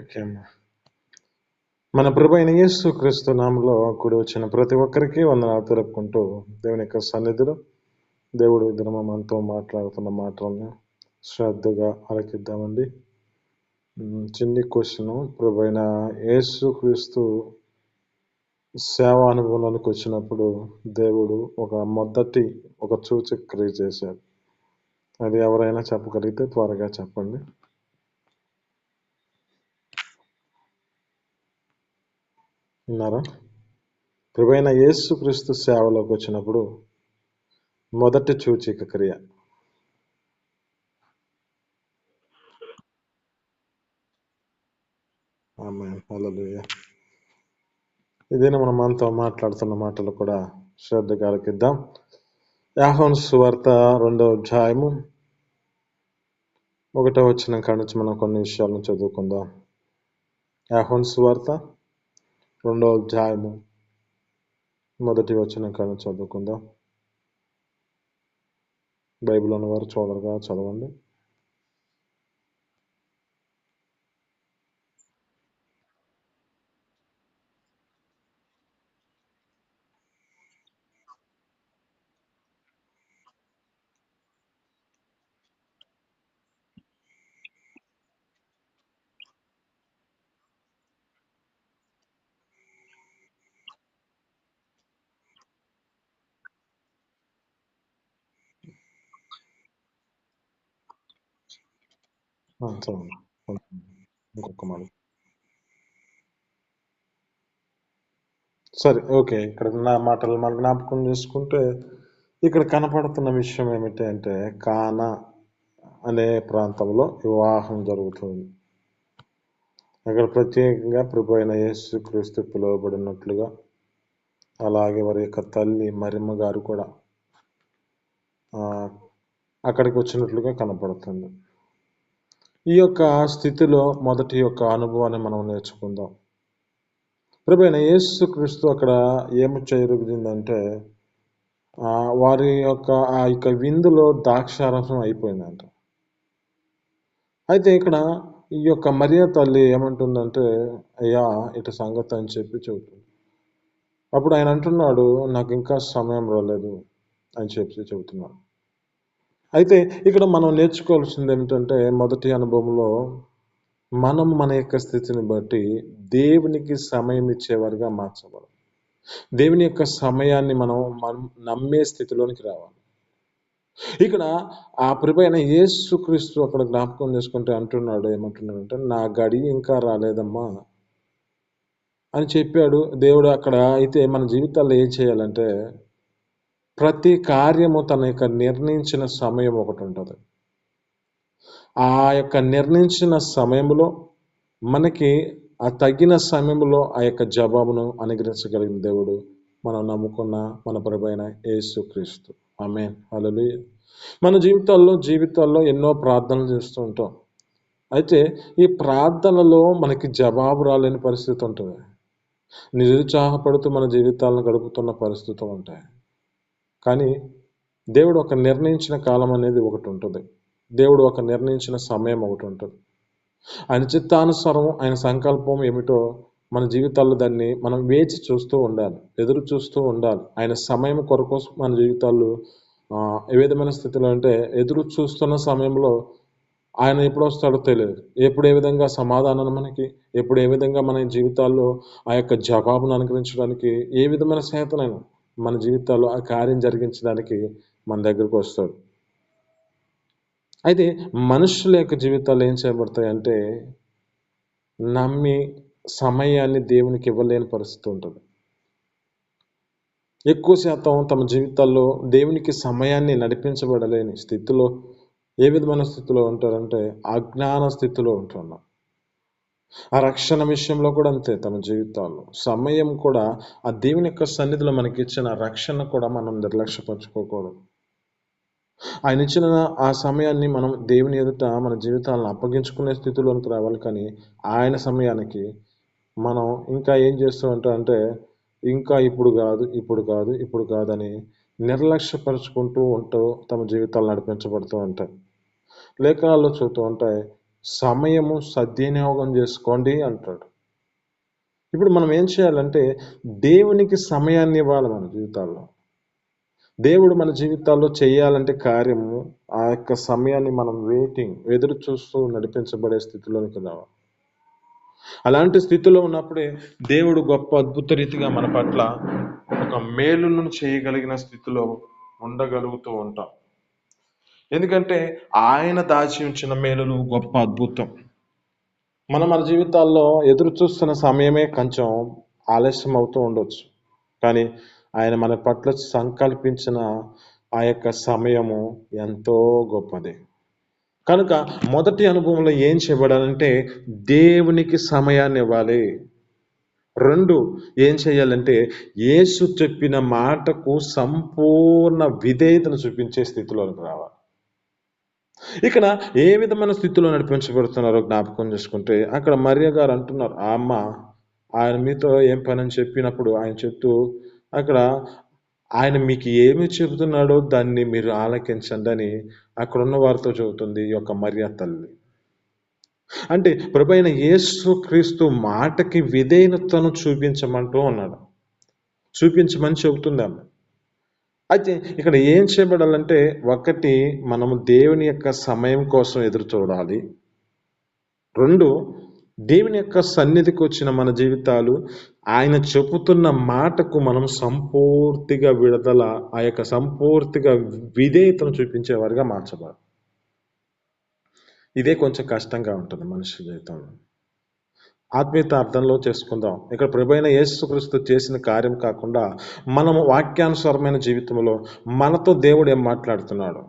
Okay అమ్మా. మన ప్రభు అయిన యేసు క్రీస్తు నామంలో కూడి వచ్చిన ప్రతి ఒక్కరికి వందనాలు తెలుపుకుంటూ దేవుని యొక్క సన్నిధిలో దేవుడు ఈ దినము మనతో మాట్లాడుతున్న మాటలను శ్రద్ధగా ఆలకిద్దామండి. చిన్ని క్వశ్చన్, ప్రభు అయిన యేసు క్రీస్తు సేవా అనుభవంలోనికి వచ్చినప్పుడు దేవుడు ఒక సూచక క్రియ చేశాడు. అది ఎవరైనా చెప్పగలిగితే త్వరగా చెప్పండి. విన్నారా? ప్రభు అయిన యేసు క్రీస్తు సేవలోకి వచ్చినప్పుడు మొదటి సూచక క్రియ. ఆమేన్. హల్లెలూయా. ఇదేనా మనం మనతో మాట్లాడుతున్న మాటలు కూడా శ్రద్ధగా ఆలకిద్దాం. యోహాను సువార్త 2వ అధ్యాయము 1వ వచనం కాడ నుంచి మనం కొన్ని విషయాలను చదువుకుందాం. యోహాను సువార్త 2వ అధ్యాయము 1వ వచనం కాడ నుంచి చదువుకుందాం. బైబిల్ ఉన్నవారు చూడరుగా చదవండి. చదవండి. ఇంకొక మాట. సరే, ఓకే. ఇక్కడ నా మాటలు మనం జ్ఞాపకం చేసుకుంటే ఇక్కడ కనపడుతున్న విషయం ఏమిటి అంటే, కానా అనే ప్రాంతంలో వివాహం జరుగుతుంది. అక్కడ ప్రత్యేకంగా ప్రభు అయిన యేసు క్రీస్తు పిలువబడినట్లుగా, అలాగే వారి యొక్క తల్లి మరియమ్మ గారు కూడా అక్కడికి వచ్చినట్లుగా కనపడుతుంది. ఈ యొక్క స్థితిలో మొదటి యొక్క అనుభవాన్ని మనం నేర్చుకుందాం. ప్రభు అయిన యేసు క్రీస్తు అక్కడ ఏమి జరుగుతుందంటే, వారి యొక్క ఆ యొక్క విందులో ద్రాక్షారసం అయిపోయిందంట. అయితే ఇక్కడ ఈ యొక్క మరియ తల్లి ఏమంటుందంటే, అయ్యా ఇటు సంగతి అని చెప్పి చెబుతుంది. అప్పుడు ఆయన అంటున్నాడు, నాకు ఇంకా సమయం రాలేదు అని చెప్పి చెబుతున్నాడు. అయితే ఇక్కడ మనం నేర్చుకోవాల్సింది ఏమిటంటే, మొదటి అనుభవంలో మనం మన యొక్క స్థితిని బట్టి దేవునికి సమయం ఇచ్చేవారుగా మార్చబడాలి. దేవుని యొక్క సమయాన్ని మనం నమ్మే స్థితిలోనికి రావాలి. ఇక్కడ ఆ ప్రభు అయిన యేసుక్రీస్తు అక్కడ జ్ఞాపకం చేసుకుంటే ఏమంటున్నాడంటే, నా గడి ఇంకా రాలేదమ్మా అని చెప్పాడు దేవుడు అక్కడ. అయితే మన జీవితాల్లో ఏం చేయాలంటే, ప్రతి కార్యము తన యొక్క నిర్ణయించిన సమయం ఒకటి ఉంటుంది. ఆ యొక్క నిర్ణయించిన సమయంలో మనకి ఆ తగిన సమయంలో ఆ యొక్క జవాబును అనుగ్రహించగలిగిన దేవుడు మనం నమ్ముకున్న మన ప్రభు అయిన యేసుక్రీస్తు. ఆమేన్. హల్లెలూయా. మన జీవితాల్లో ఎన్నో ప్రార్థనలు చేస్తూ ఉంటాం. అయితే ఈ ప్రార్థనలో మనకి జవాబు రాలేని పరిస్థితి ఉంటుంది. నిరుత్సాహపడుతూ మన జీవితాలను గడుపుతున్న పరిస్థితులు ఉంటాయి. కానీ దేవుడు ఒక నిర్ణయించిన కాలం అనేది ఒకటి ఉంటుంది. దేవుడు ఒక నిర్ణయించిన సమయం ఒకటి ఉంటుంది. ఆయన చిత్తానుసారం ఆయన సంకల్పం ఏమిటో మన జీవితాల్లో దాన్ని మనం వేచి చూస్తూ ఉండాలి, ఎదురు చూస్తూ ఉండాలి. ఆయన సమయం కొరకు మన జీవితాల్లో ఏ విధమైన స్థితిలో అంటే, ఎదురు చూస్తున్న సమయంలో ఆయన ఎప్పుడు వస్తాడో తెలియదు. ఎప్పుడు ఏ విధంగా సమాధానం మనకి, ఎప్పుడు ఏ విధంగా మన జీవితాల్లో ఆ యొక్క జవాబును అనుగ్రహించడానికి, ఏ విధమైన స్నేహితులైనా మన జీవితాల్లో ఆ కార్యం జరిగించడానికి మన దగ్గరకు వస్తాడు. అయితే మనుషుల యొక్క జీవితాలు ఏం చేయబడతాయంటే, నమ్మి సమయాన్ని దేవునికి ఇవ్వలేని పరిస్థితి ఉంటుంది. ఎక్కువ శాతం తమ జీవితాల్లో దేవునికి సమయాన్ని నడిపించబడలేని స్థితిలో ఏ విధమైన స్థితిలో ఉంటారంటే, అజ్ఞాన స్థితిలో ఉంటున్నాం. ఆ రక్షణ విషయంలో కూడా అంతే. తమ జీవితాల్లో సమయం కూడా ఆ దేవుని యొక్క సన్నిధిలో మనకి ఇచ్చిన రక్షణ కూడా మనం నిర్లక్ష్యపరచుకోకూడదు. ఆయన ఇచ్చిన ఆ సమయాన్ని మనం దేవుని ఎదుట మన జీవితాలను అప్పగించుకునే స్థితిలోనికి రావాలి. కానీ ఆయన సమయానికి మనం ఇంకా ఏం చేస్తూ ఉంటామంటే, ఇంకా ఇప్పుడు కాదని నిర్లక్ష్యపరుచుకుంటూ ఉంటూ తమ జీవితాలు నడిపించబడుతూ ఉంటాయి. లేఖనాల్లో చూస్తూ ఉంటాయి, సమయము సద్వినియోగం చేసుకోండి అంటాడు. ఇప్పుడు మనం ఏం చేయాలంటే దేవునికి సమయాన్ని ఇవ్వాలి మన జీవితాల్లో. దేవుడు మన జీవితాల్లో చేయాలంటే కార్యము, ఆ యొక్క సమయాన్ని మనం ఎదురు చూస్తూ నడిపించబడే స్థితిలోనికి రావాలి. అలాంటి స్థితిలో ఉన్నప్పుడే దేవుడు గొప్ప అద్భుత రీతిగా మన పట్ల ఒక మేలును చేయగలిగిన స్థితిలో ఉండగలుగుతూ ఉంటాం. ఎందుకంటే ఆయన దాచి ఉంచిన మేలులు గొప్ప అద్భుతం. మన జీవితాల్లో ఎదురు చూస్తున్న సమయమే కొంచెం ఆలస్యం అవుతూ ఉండొచ్చు, కానీ ఆయన మన పట్ల సంకల్పించిన ఆ యొక్క సమయము ఎంతో గొప్పది. కనుక మొదటి అనుభవంలో ఏం చేయబడాలంటే దేవునికి సమయాన్ని ఇవ్వాలి. 2 ఏం చేయాలంటే యేసు చెప్పిన మాటకు సంపూర్ణ విధేయతను చూపించే స్థితిలోకి రావాలి. ఇక్కడ ఏ విధమైన స్థితిలో నడిపించబడుతున్నారో జ్ఞాపకం చేసుకుంటే అక్కడ మరియ గారు అంటున్నారు, ఆ అమ్మ ఆయన మీతో ఏం పని అని చెప్పినప్పుడు ఆయన చెప్తూ అక్కడ ఆయన మీకు ఏమి చెబుతున్నాడో దాన్ని మీరు ఆలకించండి అని అక్కడ ఉన్న వారితో చెబుతుంది ఈ యొక్క మరియ తల్లి. అంటే ప్రభువైన యేసు క్రీస్తు మాటకి విధేయతను చూపించమంటూ ఉన్నాడు, చూపించమని చెబుతుంది ఆమె. అయితే ఇక్కడ ఏం చేయబడాలంటే ఒకటి మనము దేవుని యొక్క సమయం కోసం ఎదురు చూడాలి. 2 దేవుని యొక్క సన్నిధికి వచ్చిన మన జీవితాలు ఆయన చెబుతున్న మాటకు మనం సంపూర్తిగా విడుదల, ఆ యొక్క సంపూర్తిగా విధేయతను చూపించేవారుగా మార్చబడాలి. ఇదే కొంచెం కష్టంగా ఉంటుంది మనిషి జీవితంలో. ఆత్మీయత అర్థంలో చేసుకుందాం. ఇక్కడ ప్రభువైన యేసుక్రీస్తు చేసిన కార్యం కాకుండా మనము వాక్యానుసారమైన జీవితంలో మనతో దేవుడు ఏం మాట్లాడుతున్నాడు,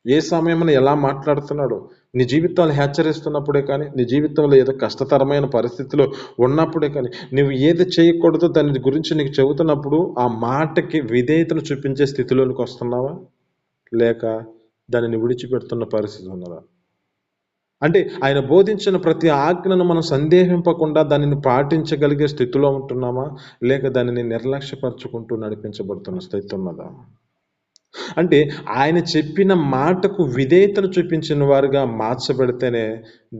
ఏ సమయమున ఎలా మాట్లాడుతున్నాడు, నీ జీవితాన్ని హెచ్చరిస్తున్నప్పుడే కానీ, నీ జీవితంలో ఏదో కష్టతరమైన పరిస్థితిలో ఉన్నప్పుడే కానీ, నువ్వు ఏది చేయకూడదో దాని గురించి నీకు చెబుతున్నప్పుడు ఆ మాటకి విధేయతను చూపించే స్థితిలోనికి వస్తున్నావా, లేక దానిని విడిచిపెడుతున్న పరిస్థితి ఉన్నదా? అంటే ఆయన బోధించిన ప్రతి ఆజ్ఞను మనం సందేహింపకుండా దానిని పాటించగలిగే స్థితిలో ఉంటున్నామా, లేక దానిని నిర్లక్ష్యపరచుకుంటూ నడిపించబడుతున్న స్థితి ఉన్నదా? అంటే ఆయన చెప్పిన మాటకు విధేయతను చూపించిన వారుగా మార్చబడితేనే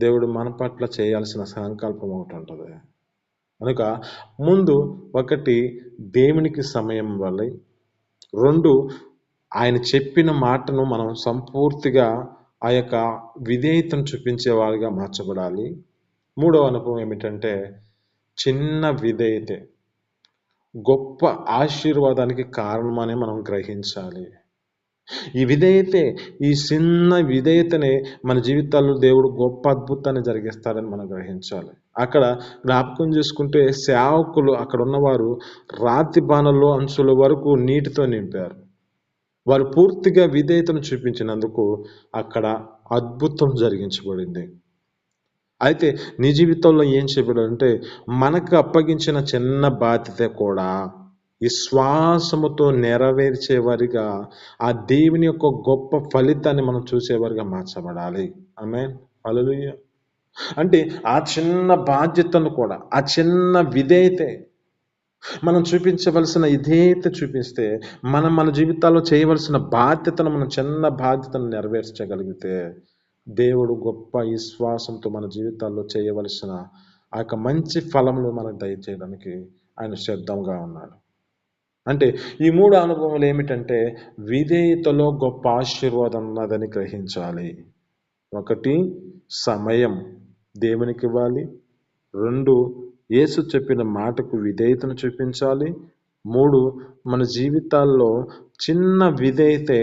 దేవుడు మన పట్ల చేయాల్సిన సంకల్పం ఒకటి ఉంటుంది. కనుక ముందు ఒకటి దేవునికి సమయం ఇవ్వాలి. 2 ఆయన చెప్పిన మాటను మనం సంపూర్తిగా ఆ యొక్క విధేయతను చూపించే వారిగా మార్చబడాలి. 3వ అనుభవం ఏమిటంటే చిన్న విధేయతే గొప్ప ఆశీర్వాదానికి కారణమని మనం గ్రహించాలి. ఈ చిన్న విధేయతనే మన జీవితాల్లో దేవుడు గొప్ప అద్భుతాన్ని జరిగిస్తాడని మనం గ్రహించాలి. అక్కడ జ్ఞాపకం చేసుకుంటే సేవకులు అక్కడ ఉన్నవారు రాతి బాణల్లో అంచుల వరకు నీటితో నింపారు. వారు పూర్తిగా విధేయతను చూపించినందుకు అక్కడ అద్భుతం జరిగించబడింది. అయితే నీ జీవితంలో ఏం చేయబడాలంటే మనకు అప్పగించిన చిన్న బాధ్యత కూడా విశ్వాసముతో నెరవేర్చేవారిగా ఆ దేవుని యొక్క గొప్ప ఫలితాన్ని మనం చూసేవారిగా మార్చబడాలి. ఆమేన్, హల్లెలూయా. అంటే ఆ చిన్న బాధ్యతను కూడా, ఆ చిన్న విధేయతే మనం చూపించవలసిన విధేయత చూపిస్తే మన జీవితాల్లో చేయవలసిన బాధ్యతను, మనం చిన్న బాధ్యతను నెరవేర్చగలిగితే దేవుడు గొప్ప విశ్వాసంతో మన జీవితాల్లో చేయవలసిన ఆ యొక్క మంచి ఫలములు మనకు దయచేయడానికి ఆయన సిద్ధంగా ఉన్నాడు. అంటే ఈ 3 అనుభవములు ఏమిటంటే విధేయతలో గొప్ప ఆశీర్వాదం ఉన్నదని గ్రహించాలి. 1 సమయం దేవునికి ఇవ్వాలి. 2 యేసు చెప్పిన మాటకు విధేయతను చూపించాలి. 3 మన జీవితాల్లో చిన్న విధేయతే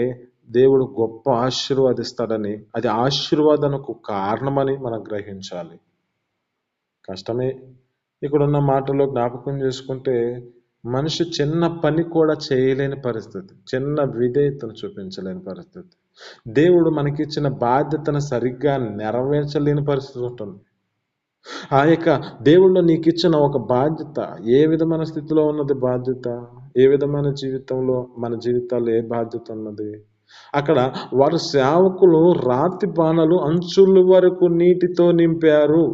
దేవుడు గొప్ప ఆశీర్వాదిస్తాడని, అది ఆశీర్వాదనకు కారణమని మనం గ్రహించాలి. కష్టమే. ఇక్కడున్న మాటలో జ్ఞాపకం చేసుకుంటే మనిషి చిన్న పని కూడా చేయలేని పరిస్థితి, చిన్న విధేయతను చూపించలేని పరిస్థితి, దేవుడు మనకిచ్చిన బాధ్యతను సరిగ్గా నెరవేర్చలేని పరిస్థితి ఉంటుంది. ఆ యొక్క దేవుళ్ళు నీకు ఇచ్చిన ఒక బాధ్యత ఏ విధమైన స్థితిలో ఉన్నది, బాధ్యత ఏ విధమైన జీవితంలో, మన జీవితాల్లో ఏ బాధ్యత ఉన్నది? అక్కడ వారు సేవకులు రాతి బాణలు అంచుల వరకు నీటితో నింపారు.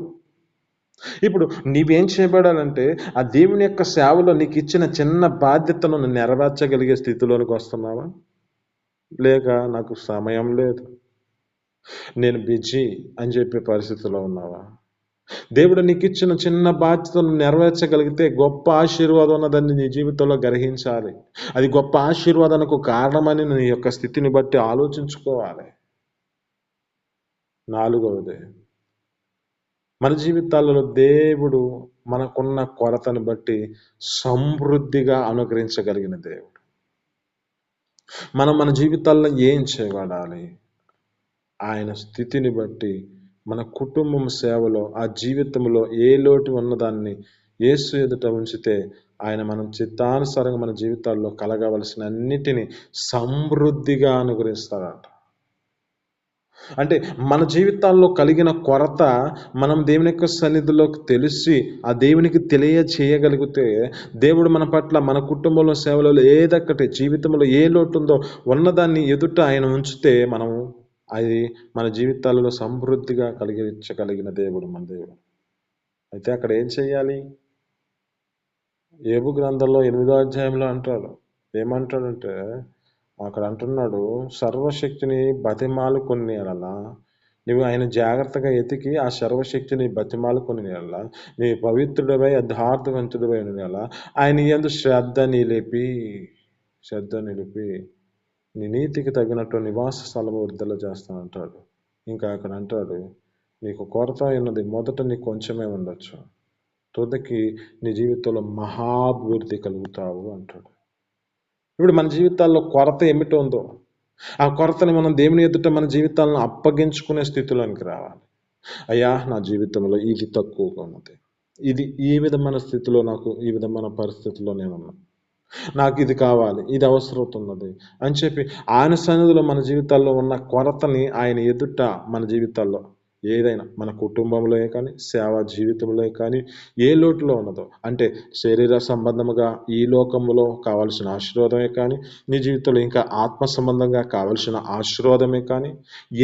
ఇప్పుడు నీవేం చేయబడాలంటే ఆ దేవుని యొక్క సేవలో నీకు ఇచ్చిన చిన్న బాధ్యతను నెరవేర్చగలిగే స్థితిలోనికి వస్తున్నావా, లేక నాకు సమయం లేదు, నేను బిజీ అని చెప్పే పరిస్థితిలో ఉన్నావా? దేవుడు నీకు ఇచ్చిన చిన్న బాధ్యతను నెరవేర్చగలిగితే గొప్ప ఆశీర్వాదం ఉన్నదాన్ని నీ జీవితంలో గ్రహించాలి. అది గొప్ప ఆశీర్వాదానికి కారణమని నీ యొక్క స్థితిని బట్టి ఆలోచించుకోవాలి. నాలుగవది, మన జీవితాలలో దేవుడు మనకున్న కొరతను బట్టి సమృద్ధిగా అనుగ్రహించగలిగిన దేవుడు. మనం మన జీవితాల్లో ఏం చేయబడాలి? ఆయన స్థితిని బట్టి మన కుటుంబం సేవలో, ఆ జీవితంలో ఏ లోటు ఉన్నదాన్ని యేసు ఎదుట ఉంచితే ఆయన మనం చిత్తానుసారంగా మన జీవితాల్లో కలగవలసిన అన్నిటినీ సమృద్ధిగా అనుగ్రహిస్తాడట. అంటే మన జీవితాల్లో కలిగిన కొరత మనం దేవుని యొక్క సన్నిధిలోకి తెలిసి ఆ దేవునికి తెలియచేయగలిగితే దేవుడు మన పట్ల, మన కుటుంబంలో, సేవలలో ఏదొక్కటి జీవితంలో ఏ లోటు ఉందో ఉన్నదాన్ని ఎదుట ఆయన ఉంచితే మనం అది మన జీవితాలలో సమృద్ధిగా కలిగించగలిగిన దేవుడు మన దేవుడు. అయితే అక్కడ ఏం చెయ్యాలి? యోబు గ్రంథంలో 8వ అధ్యాయంలో అంటాడు. ఏమంటాడంటే అక్కడ అంటున్నాడు, సర్వశక్తిని బతిమాలుకొని ఎడల నువ్వు ఆయన జాగ్రత్తగా ఎతికి ఆ సర్వశక్తిని బతిమాలుకొని ఎడల నీ పవిత్రుడివై యథార్థవంతుడివై ఎడల ఆయన యందు శ్రద్ధ నిలిపి నీ నీతికి తగినట్టు నివాస స్థలము విడుదల చేస్తానంటాడు. ఇంకా అక్కడ అంటాడు, నీకు కొరత ఉన్నది, మొదట నీకు కొంచెమే ఉండొచ్చు, తుదకి నీ జీవితంలో మహాభివృద్ధి కలుగుతావు అంటాడు. ఇప్పుడు మన జీవితాల్లో కొరత ఏమిటి ఉందో ఆ కొరతని మనం దేవుని ఎదుట మన జీవితాలను అప్పగించుకునే స్థితిలోనికి రావాలి. అయ్యా, నా జీవితంలో ఇది తక్కువగా ఉన్నది, ఇది ఈ విధమైన స్థితిలో, నాకు ఈ విధమైన పరిస్థితిలో నేనున్నా, నాకు ఇది కావాలి, ఇది అవసరవుతున్నది అని చెప్పి ఆయన సన్నిధిలో మన జీవితాల్లో ఉన్న కొరతని ఆయన ఎదుట మన జీవితాల్లో ఏదైనా మన కుటుంబంలో కానీ, సేవా జీవితంలో కానీ ఏ లోటులో ఉన్నదో, అంటే శరీర సంబంధముగా ఈ లోకంలో కావాల్సిన ఆశీర్వాదమే కానీ, నీ జీవితంలో ఇంకా ఆత్మ సంబంధంగా కావలసిన ఆశీర్వాదమే కానీ,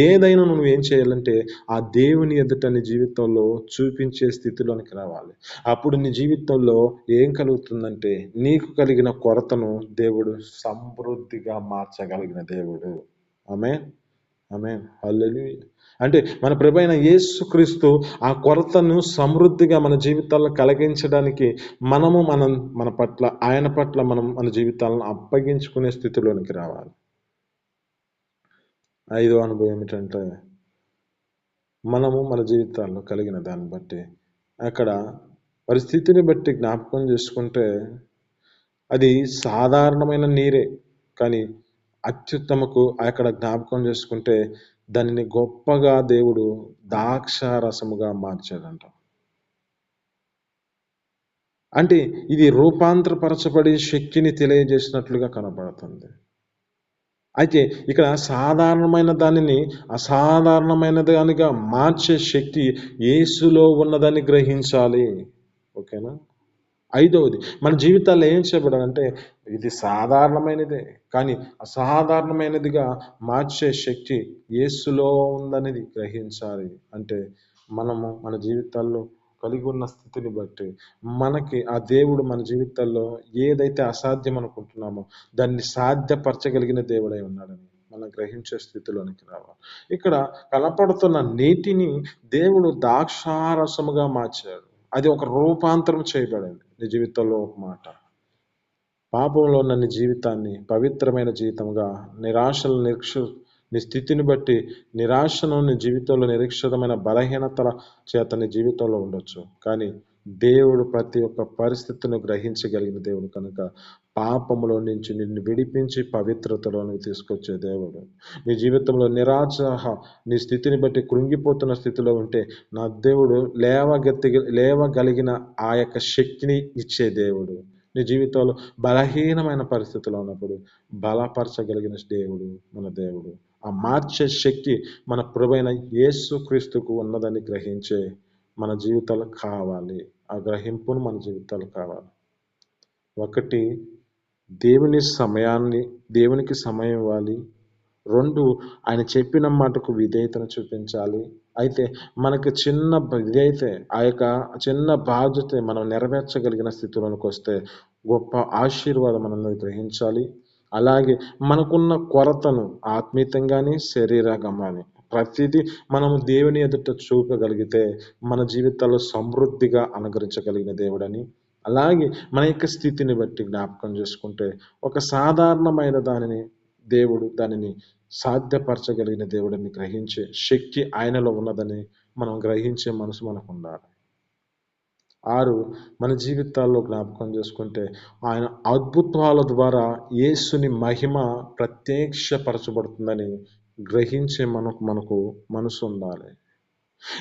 ఏదైనా నువ్వు ఏం చేయాలంటే ఆ దేవుని ఎదుట నీ జీవితంలో చూపించే స్థితిలోనికి రావాలి. అప్పుడు నీ జీవితంలో ఏం కలుగుతుందంటే నీకు కలిగిన కొరతను దేవుడు సమృద్ధిగా మార్చగలిగిన దేవుడు. ఆమేన్, ఆమేన్, హల్లెలూయా. అంటే మన ప్రభువైన యేసుక్రీస్తు ఆ కొరతను సమృద్ధిగా మన జీవితాల్లో కలిగించడానికి మన పట్ల, ఆయన పట్ల మనం మన జీవితాలను అప్పగించుకునే స్థితిలోనికి రావాలి. 5వ అనుభవం ఏమిటంటే మనము మన జీవితాల్లో కలిగిన దాన్ని బట్టి అక్కడ పరిస్థితిని బట్టి జ్ఞాపకం చేసుకుంటే అది సాధారణమైన నీరే, కానీ అత్యుత్తమకు అక్కడ జ్ఞాపకం చేసుకుంటే దానిని గొప్పగా దేవుడు ద్రాక్షారసముగా మార్చాడంట. అంటే ఇది రూపాంతరపరచబడి శక్తిని తెలియజేసినట్లుగా కనబడుతుంది. అయితే ఇక్కడ సాధారణమైన దానిని అసాధారణమైన దానిగా మార్చే శక్తి యేసులో ఉన్నదని గ్రహించాలి. ఓకేనా? 5వది, మన జీవితాల్లో ఏం చేయబడాలంటే ఇది సాధారణమైనదే, కానీ అసాధారణమైనదిగా మార్చే శక్తి యేసులో ఉందనేది గ్రహించాలి. అంటే మనము మన జీవితాల్లో కలిగి ఉన్న స్థితిని బట్టి మనకి ఆ దేవుడు మన జీవితాల్లో ఏదైతే అసాధ్యం అనుకుంటున్నామో దాన్ని సాధ్యపరచగలిగిన దేవుడై ఉన్నాడని మనం గ్రహించే స్థితిలోనికి రావాలి. ఇక్కడ కనపడుతున్న నీటిని దేవుడు ద్రాక్షారసముగా మార్చాడు. అది ఒక రూపాంతరం చేయబడింది నీ జీవితంలో. ఒక మాట, పాపంలో ఉన్న నీ జీవితాన్ని పవిత్రమైన జీవితంగా, నీ స్థితిని బట్టి నిరాశను నీ జీవితంలో నిరీక్షితమైన బలహీనతల చేత నీ జీవితంలో ఉండొచ్చు, కానీ దేవుడు ప్రతి ఒక్క పరిస్థితిని గ్రహించగలిగిన దేవుడు కనుక పాపములో నుంచి నిన్ను విడిపించి పవిత్రతలోనికి తీసుకొచ్చే దేవుడు. నీ జీవితంలో నీ స్థితిని బట్టి కృంగిపోతున్న స్థితిలో ఉంటే నా దేవుడు లేవగలిగిన ఆ యొక్క శక్తిని ఇచ్చే దేవుడు. నీ జీవితంలో బలహీనమైన పరిస్థితిలో ఉన్నప్పుడు బలపరచగలిగిన దేవుడు మన దేవుడు. ఆ మార్చే శక్తి మన ప్రభువైన యేసుక్రీస్తుకు ఉన్నదని గ్రహించే మన జీవితాలు కావాలి. ఆ గ్రహింపును మన జీవితాలు కావాలి. 1, దేవునికి సమయం ఇవ్వాలి. 2, ఆయన చెప్పిన మాటకు విధేయతను చూపించాలి. అయితే మనకు ఆ యొక్క చిన్న బాధ్యత మనం నెరవేర్చగలిగిన స్థితిలోనికి వస్తే గొప్ప ఆశీర్వాదం అన్నది గ్రహించాలి. అలాగే మనకున్న కొరతను ఆత్మీయంగాని, శరీరంగా కానీ ప్రతిదీ మనము దేవుని ఎదుట చూపగలిగితే మన జీవితాల్లో సమృద్ధిగా అనుగ్రహించగలిగిన దేవుడని, అలాగే మన యొక్క స్థితిని బట్టి జ్ఞాపకం చేసుకుంటే ఒక సాధారణమైన దేవుడు దానిని సాధ్యపరచగలిగిన దేవుడని గ్రహించే శక్తి ఆయనలో ఉన్నదని మనం గ్రహించే మనసు మనకు ఉండాలి. 6, మన జీవితాల్లో జ్ఞాపకం చేసుకుంటే ఆయన అద్భుతాల ద్వారా యేసుని మహిమ ప్రత్యక్షపరచబడుతుందని గ్రహించే మనకు మనసు ఉండాలి.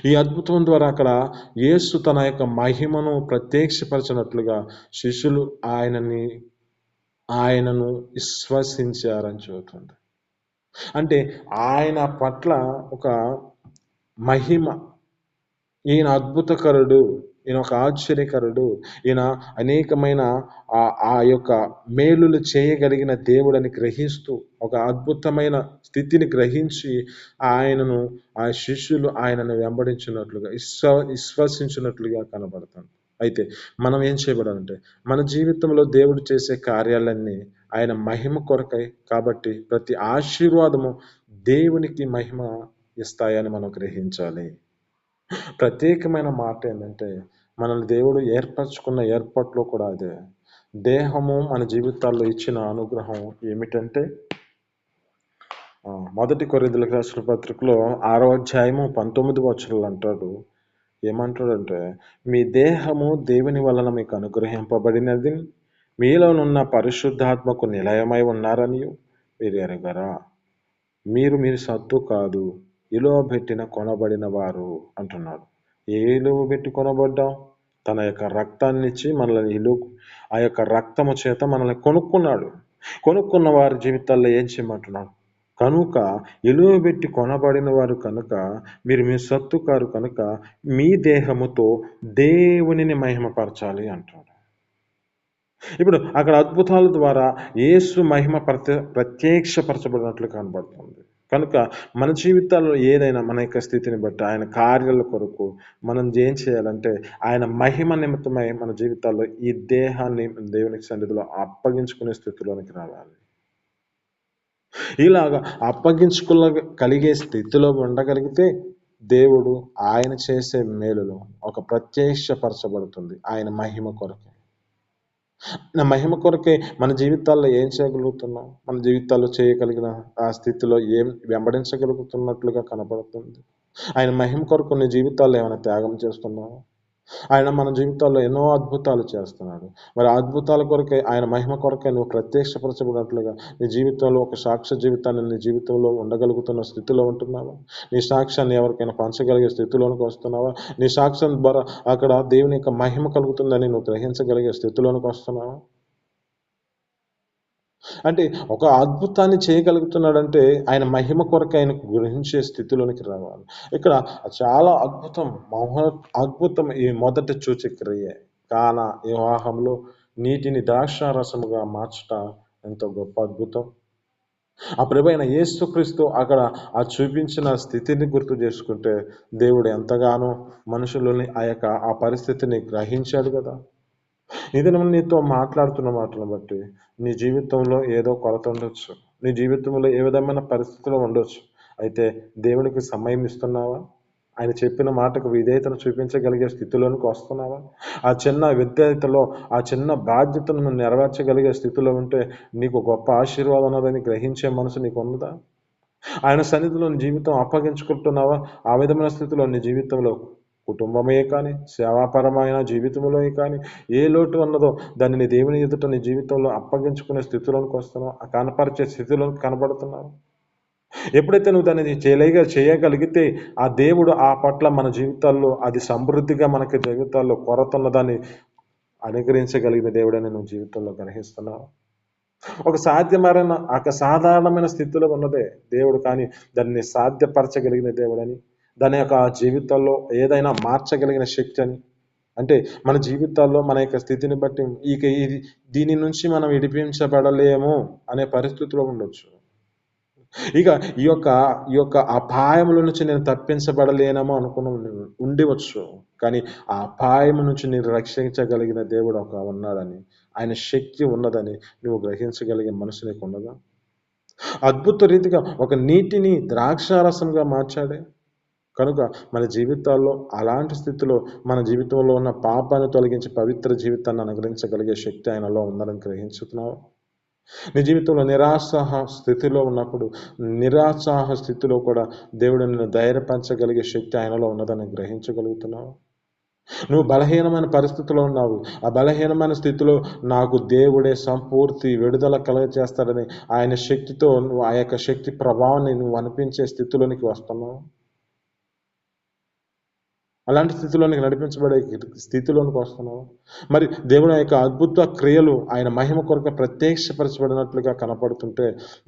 ఈ అద్భుతం ద్వారా అక్కడ యేసు తన యొక్క మహిమను ప్రత్యక్షపరచినట్లుగా శిష్యులు ఆయనను విశ్వసించారని చెబుతుంది. అంటే ఆయన పట్ల ఒక మహిమ, ఈయన అద్భుతకరుడు, ఈయన ఒక ఆశ్చర్యకరుడు, ఈయన అనేకమైన ఆ యొక్క మేలులు చేయగలిగిన దేవుడని గ్రహిస్తూ ఒక అద్భుతమైన స్థితిని గ్రహించి ఆ శిష్యులు ఆయనను వెంబడించినట్లుగా విశ్వసించినట్లుగా కనబడుతుంది. అయితే మనం ఏం చేయబడాలంటే మన జీవితంలో దేవుడు చేసే కార్యాలన్నీ ఆయన మహిమ కొరకై కాబట్టి ప్రతి ఆశీర్వాదము దేవునికి మహిమ ఇస్తాయని మనం గ్రహించాలి. ప్రత్యేకమైన మాట ఏంటంటే మనల్ని దేవుడు ఏర్పరచుకున్న ఏర్పాట్లో కూడా అదే. దేహము మన జీవితాల్లో ఇచ్చిన అనుగ్రహం ఏమిటంటే 1 కొరింథీయులకు రాసిన పత్రికలో 6వ అధ్యాయము 19వ వచనంలో అంటాడు. ఏమంటాడంటే, మీ దేహము దేవుని వలన మీకు అనుగ్రహింపబడినది, మీలోనున్న పరిశుద్ధాత్మకు నిలయమై ఉన్నారని మీరు ఎరగరా? మీరు సత్తు కాదు, ఇలువ పెట్టిన కొనబడిన వారు అంటున్నాడు. ఏ ఇలువ పెట్టి కొనబడ్డాం? తన యొక్క రక్తాన్ని ఇచ్చి మనల్ని ఆ యొక్క రక్తము చేత మనల్ని కొనుక్కున్నాడు. కొనుక్కున్న వారి జీవితాల్లో ఏం చేయమంటున్నాడు? కనుక ఇలువ పెట్టి కొనబడిన వారు కనుక మీరు సత్తు కారు కనుక మీ దేహముతో దేవునిని మహిమపరచాలి అంటాడు. ఇప్పుడు అక్కడ అద్భుతాల ద్వారా యేసు మహిమ ప్రత్యక్షపరచబడినట్లు కనబడుతుంది. కనుక మన జీవితాల్లో ఏదైనా మన యొక్క స్థితిని బట్టి ఆయన కార్యాల కొరకు మనం ఏం చేయాలంటే ఆయన మహిమ నిమిత్తమై మన జీవితాల్లో ఈ దేహాన్ని దేవునికి సన్నిధిలో అప్పగించుకునే స్థితిలోనికి రావాలి. ఇలాగా కలిగే స్థితిలో ఉండగలిగితే దేవుడు ఆయన చేసే మేలులో ఒక ప్రత్యక్షపరచబడుతుంది ఆయన మహిమ కొరకే. నా మహిమ కొరకే మన జీవితాల్లో ఏం చేయగలుగుతున్నాం? మన జీవితాల్లో చేయగలిగిన ఆ స్థితిలో ఏం వెంబడించగలుగుతున్నట్లుగా కనబడుతుంది. ఆయన మహిమ కొరకు నీ జీవితాల్లో ఏమైనా త్యాగం చేస్తున్నావా? ఆయన మన జీవితాల్లో ఎన్నో అద్భుతాలు చేస్తున్నాడు. మరి అద్భుతాల కొరకే ఆయన మహిమ కొరకే నువ్వు ప్రత్యక్షపరచబడినట్లుగా నీ జీవితంలో ఒక సాక్ష్య జీవితాన్ని నీ జీవితంలో ఉండగలుగుతున్న స్థితిలో ఉంటున్నావా? నీ సాక్ష్యాన్ని ఎవరికైనా పంచగలిగే స్థితిలోనికి వస్తున్నావా? నీ సాక్ష్యం ద్వారా అక్కడ దేవుని యొక్క మహిమ కలుగుతుందని నువ్వు గ్రహించగలిగే స్థితిలోనికి వస్తున్నావా? అంటే ఒక అద్భుతాన్ని చేయగలుగుతున్నాడంటే ఆయన మహిమ కొరకు ఆయనకు గ్రహించే స్థితిలోనికి రావాలి. ఇక్కడ చాలా అద్భుతం ఈ మొదటి సూచక్రియ కానా వివాహంలో నీటిని ద్రాక్షారసముగా మార్చుట ఎంతో గొప్ప అద్భుతం. ఆ ప్రభువైన యేసుక్రీస్తు అక్కడ ఆ చూపించిన స్థితిని గుర్తు చేసుకుంటే దేవుడు ఎంతగానో మనుషులని ఆ పరిస్థితిని గ్రహించాడు కదా. ఇది నీతో మాట్లాడుతున్న మాటలను బట్టి నీ జీవితంలో ఏదో కొరత ఉండొచ్చు, నీ జీవితంలో ఏ విధమైన పరిస్థితులు ఉండొచ్చు. అయితే దేవునికి సమయం ఇస్తున్నావా? ఆయన చెప్పిన మాటకు విధేయతను చూపించగలిగే స్థితిలోనికి వస్తున్నావా? ఆ చిన్న విధేయతలో ఆ చిన్న బాధ్యతను నెరవేర్చగలిగే స్థితిలో ఉంటే నీకు గొప్ప ఆశీర్వాదం ఉన్నదని గ్రహించే మనసు నీకు ఉన్నదా? ఆయన సన్నిధిలో నీ జీవితం అప్పగించుకుంటున్నావా? ఆ విధమైన స్థితిలో నీ జీవితంలో కుటుంబమే కానీ సేవాపరమైన జీవితంలో కానీ ఏ లోటు ఉన్నదో దానిని దేవుని ఎదుట నీ జీవితంలో అప్పగించుకునే స్థితిలోనికి వస్తున్నావు, కనపరిచే స్థితిలోకి కనబడుతున్నావు. ఎప్పుడైతే నువ్వు దాన్ని చేయగలిగితే ఆ దేవుడు ఆ పట్ల మన జీవితాల్లో అది సమృద్ధిగా మనకి జీవితాల్లో కొరత ఉన్నదాన్ని అనుగ్రహించగలిగిన దేవుడని నువ్వు జీవితంలో గ్రహిస్తున్నావు. ఒక సాధారణమైన స్థితిలో ఉన్నదే దేవుడు, కానీ దాన్ని సాధ్యపరచగలిగిన దేవుడని, దాని యొక్క జీవితాల్లో ఏదైనా మార్చగలిగిన శక్తి అని. అంటే మన జీవితాల్లో మన యొక్క స్థితిని బట్టి దీని నుంచి మనం విడిపించబడలేము అనే పరిస్థితిలో ఉండొచ్చు. ఇక ఈ యొక్క అపాయముల నుంచి నేను తప్పించబడలేనేమో అనుకుని ఉండవచ్చు. కానీ ఆ అపాయము నుంచి నేను రక్షించగలిగిన దేవుడు ఉన్నాడని, ఆయన శక్తి ఉన్నదని నువ్వు గ్రహించగలిగే మనసు నీకు ఉన్నదా? అద్భుత రీతిగా ఒక నీటిని ద్రాక్షారసంగా మార్చాడే. కనుక మన జీవితాల్లో అలాంటి స్థితిలో మన జీవితంలో ఉన్న పాపాన్ని తొలగించి పవిత్ర జీవితాన్ని అనుగ్రహించగలిగే శక్తి ఆయనలో ఉందని గ్రహించుతున్నావు. నీ జీవితంలో నిరాశాహ స్థితిలో ఉన్నప్పుడు, నిరాశాహ స్థితిలో కూడా దేవుడు నిన్ను ధైర్యపరచగలిగే శక్తి ఆయనలో ఉన్నదని గ్రహించగలుగుతున్నావు. నువ్వు బలహీనమైన పరిస్థితిలో ఉన్నావు. ఆ బలహీనమైన స్థితిలో నాకు దేవుడే సంపూర్తి విడుదల కలుగజేస్తాడని ఆయన శక్తితో నువ్వు ఆ యొక్క శక్తి ప్రభావాన్ని నువ్వు అనిపించే స్థితిలోనికి వస్తున్నావు. అలాంటి స్థితిలోనికి నడిపించబడే స్థితిలోనికి వస్తున్నావు. మరి దేవుని యొక్క అద్భుత క్రియలు ఆయన మహిమ కొరకు ప్రత్యక్షపరచబడినట్లుగా కనపడుతుంటే,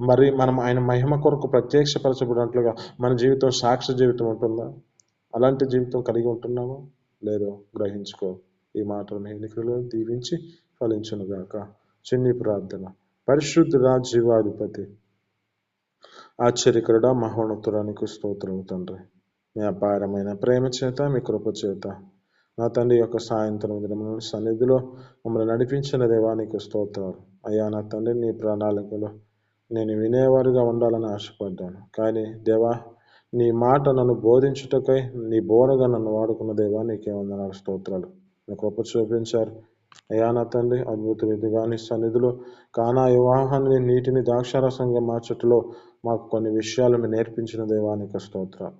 మరి మనం ఆయన మహిమ కొరకు ప్రత్యక్షపరచబడినట్లుగా మన జీవితం సాక్ష్య జీవితం ఉంటుందా? అలాంటి జీవితం కలిగి ఉంటున్నామా లేదో గ్రహించుకో. ఈ మాటలు మీ ఎన్నికలో దీవించి ఫలించునుగాక. చిన్ని ప్రార్థన. పరిశుద్ధుడా, జీవాధిపతి, ఆశ్చర్యకరుడా, మహోన్నతురానికి స్తోత్రము తండ్రి. మీ అపారమైన ప్రేమ చేత, మీ కృప చేత నా తండ్రి యొక్క సాయంత్రం దినమున సన్నిధిలో మమ్మల్ని నడిపించిన దేవానికి స్తోత్రాలు. అయ్యా నా తండ్రి, నీ ప్రణాళికలో నేను వినేవారుగా ఉండాలని ఆశపడ్డాను. కానీ దేవా, నీ మాట నన్ను బోధించుటకై నీ బోరగా నన్ను వాడుకున్న దేవా, నీకే వందనాలు, స్తోత్రాలు. నీ కృప చూపించారు. అయ్యా నా తండ్రి, అద్భుత రీతిగా నీ సన్నిధిలో కానా వివాహాన్ని నీటిని ద్రాక్షారసంగా మార్చటలో మాకు కొన్ని విషయాలు మీరు నేర్పించిన దేవానికి స్తోత్రాలు.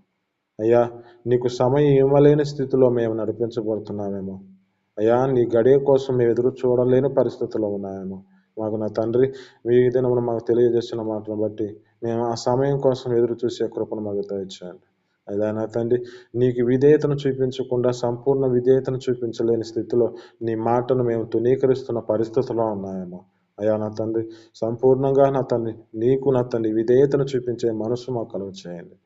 అయ్యా, నీకు సమయం ఇవ్వలేని స్థితిలో మేము నడిపించబడుతున్నామేమో. అయ్యా, నీ గడియ కోసం మేము ఎదురు చూడలేని పరిస్థితుల్లో ఉన్నామేమో. మాకు నా తండ్రి ఈ దినమున మాకు తెలియజేసిన మాటను బట్టి మేము ఆ సమయం కోసం ఎదురు చూసే కృపను మాకు దయచేయండి. అయ్యా నా తండ్రి, నీకు విధేయతను చూపించకుండా సంపూర్ణ విధేయతను చూపించలేని స్థితిలో నీ మాటను మేము తునీకరిస్తున్న పరిస్థితుల్లో ఉన్నామేమో. అయ్యా నా తండ్రి, సంపూర్ణంగా నా తండ్రి నీకు నా తండ్రి విధేయతను చూపించే మనసు మాకు కలుగ చేయండి.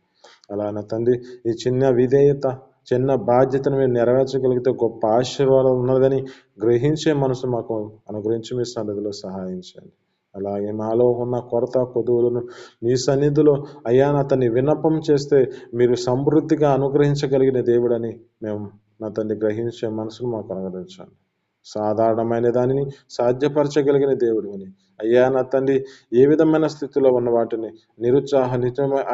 అలా నా తండ్రి, ఈ చిన్న విధేయత, చిన్న బాధ్యతను మీరు నెరవేర్చగలిగితే గొప్ప ఆశీర్వాదం ఉన్నదని గ్రహించే మనసు మాకు అనుగ్రహించి మీ సన్నిధిలో సహాయించండి. అలాగే మాలో ఉన్న కొరత కొదువులను మీ సన్నిధిలో అయ్యా నా తండ్రి విన్నపం చేస్తే మీరు సమృద్ధిగా అనుగ్రహించగలిగిన దేవుడని మేము నా తండ్రి గ్రహించే మనసును మాకు అనుగ్రహించండి. సాధారణమైన దానిని సాధ్యపరచగలిగిన దేవుడు అని అయ్యా నా తండ్రి, ఏ విధమైన స్థితిలో ఉన్న వాటిని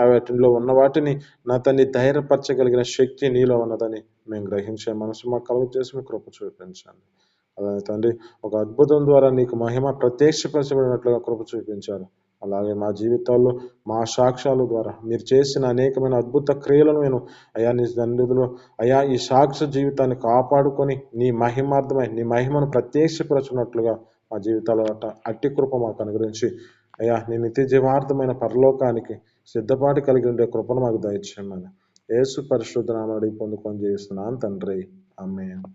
వాటిలో ఉన్న వాటిని నా తండ్రి ధైర్యపరచగలిగిన శక్తి నీలో ఉన్నదని మేము గ్రహించే మనసు మాకు కలుగ చేసి మీ కృప చూపించండి. అలాగే తండ్రి, ఒక అద్భుతం ద్వారా నీకు మహిమ ప్రత్యక్షపరచబడినట్లుగా కృప చూపించారు. అలాగే మా జీవితాల్లో మా సాక్ష్యాల ద్వారా మీరు చేసిన అనేకమైన అద్భుత క్రియలను నేను అయా నీ సన్నిధిలో అయా ఈ సాక్ష్య జీవితాన్ని కాపాడుకొని నీ మహిమార్థమై నీ మహిమను ప్రత్యక్షపరచున్నట్లుగా మా జీవితాల అట్టి కృప మాకు అనుగ్రహించి అయ్యా నీ నిత్య జీవార్థమైన పరలోకానికి సిద్ధపాటు కలిగి ఉండే కృపను మాకు దయచేయమని యేసు పరిశుద్ధ నామమున అడిగి పొందుకొని జీవిస్తున్నాను తండ్రి. ఆమేన్.